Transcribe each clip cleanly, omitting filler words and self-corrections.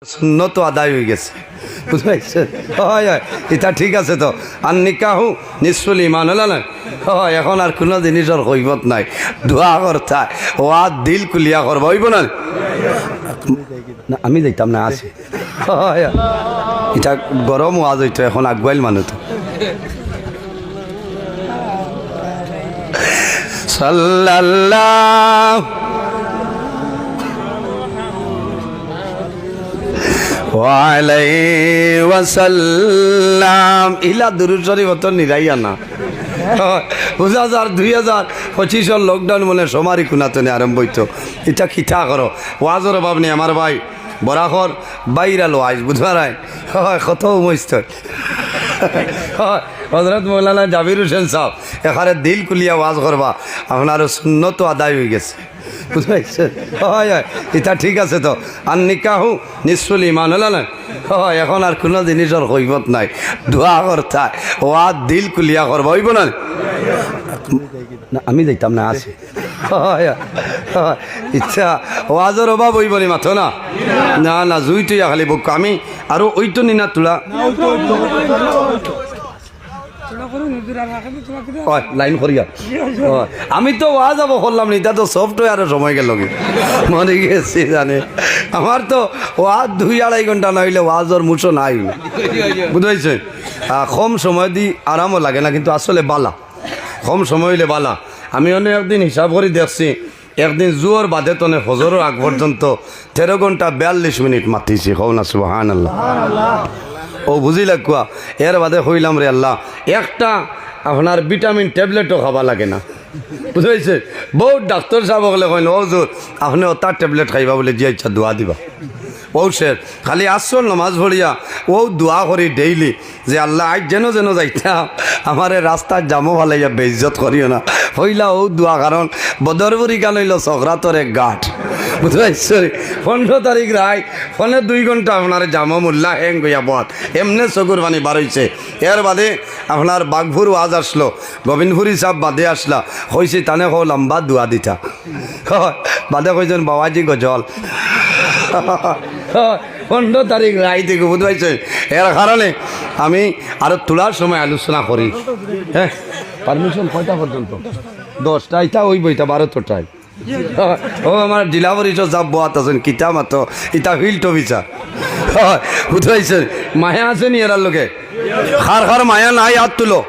সুন্নত আদায় হয়ে গেছে, বুঝতে পারছেন? হয় হয়, এটা ঠিক আছে তো। আর নিকাহু নিশ্চুল ইমান হল না। হয়, এখন আর কোনো জিনিসের কৈবত নাই, দোয়া করতা ও আর দিল কুলিয়া করবো, হইব না? আমি দেখতাম না, আছে। হয়, এটা গরম ওয়াজ হইতো, এখন আগুয়াইল মানুষ তো। সাল্লাল্লাহু আলাইহি ওয়াসাল্লাম। ইলা দুরূদ শরীফ তো নিরাইয়া না। 2025 লকডাউন মনে সমারি কুনাতনে আরম্ভ হইতো। এটা খিঠা করো ওয়াজর অভাব নেই আমার ভাই। বরাখর বাইরাল ওয়াজ বুঝবার হয়, কত মস্ত হজরত মৌলানা জাবির হোসেন সাহেব এখানে দিল কুলিয়া ওয়াজ করবা, আপনারও সুন্নত আদায় হয়ে গেছে, বুঝতে পারছেন? হয় হয়, এটা ঠিক আছে তো। আর নিকাহু নিশ্চুল ইমান হল না। হয়, এখন আর কোনো জিনিসের কৈবত নাই, দোয়া করতা ও আর দিল কুলিয়া করবো, হইব না? আমি দেখতাম না, আছে। ইচ্ছা ওয়াজের অভাব হইব নি মাথো না, না না, জুই তুই খালি বুক আমি আরো ওইতো নি না তোলা লাইন করিয়া। আমি তো ওয়াজ যাবো করলাম নি, তা তো সফটওয়্যারে সময় গেল মনে গেছি জানে। আমার তো ওয়াজ 2-2.5 ঘন্টা না হইলে ওয়াজর মুছো নাই, বুঝতে কম সময় দি আরামও লাগে না, কিন্তু আসলে বালা কম সময় হইলে বালা। আমি অনেক একদিন হিসাব করে দেখছি, একদিন জুয়োর বাদে তনে ফজরের আগ পর্যন্ত 13 ঘন্টা 42 মিনিট মাতিছি। হও না সুবহানাল্লাহ। ও বুঝি লাগুয়া, এর বাদে হইলাম রে আল্লাহ, একটা আপনার ভিটামিন ট্যাবলেটও খাবা লাগে না, বুঝতে পারছে? বহুত ডাক্তার সাহেব হলে কইন ও জোর আপনি তার ট্যাবলেট খাইবা বলে যে ইচ্ছা দোয়া দিবা। ও স্যার খালি আসল নমাজ ভরিয়া ও দোয়া করি ডেইলি যে আল্লাহ আজ যেন যাইতা আমার রাস্তার জামো ভালাইয়া বেইজ্জত করিও না। হইলা ও দোয়া, কারণ বদরপুরি গান হইল চক্রাতর এক গাঠ, বুঝতে পারছি? 15 তারিখ রায় 2 ঘন্টা আপনার জামো মোল্লা হ্যাং গইয়া বত এমনি চকুর পানি বাড়াইছে। এর বাদে আপনার বাঘপুর ওয়াজ আসলো, গোবিন্দপুরি সাহেব বাদে আসলা, হয়েছে তানে কো লম্বা দোয়া দিতা। বাদে কইছেন বাবাজি গজল 15 তারিখ রায় থেকে, বুঝতে পারছেন? এর কারণে আমি আরো তোলার সময় আলোচনা করি। হ্যাঁ, পারমিশন কয়টা পর্যন্ত? 10টা। এটা ওই বইটা 12টায়। ও আমার জেলা পরিষদ যাব বাত আছেন কিতা মাতো ইটা ফিল্ড অফিসার, বুঝতে পারছেন? মায়া আছে নি এরার লোকে? খার মায়া নাই, হাত তুলো।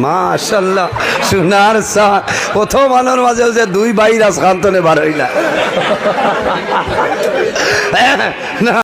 মাশাআল্লাহ, সোনার সা প্রথম মানের মাঝে যে 2 ভাই রাজকান্তনে বার হইলা।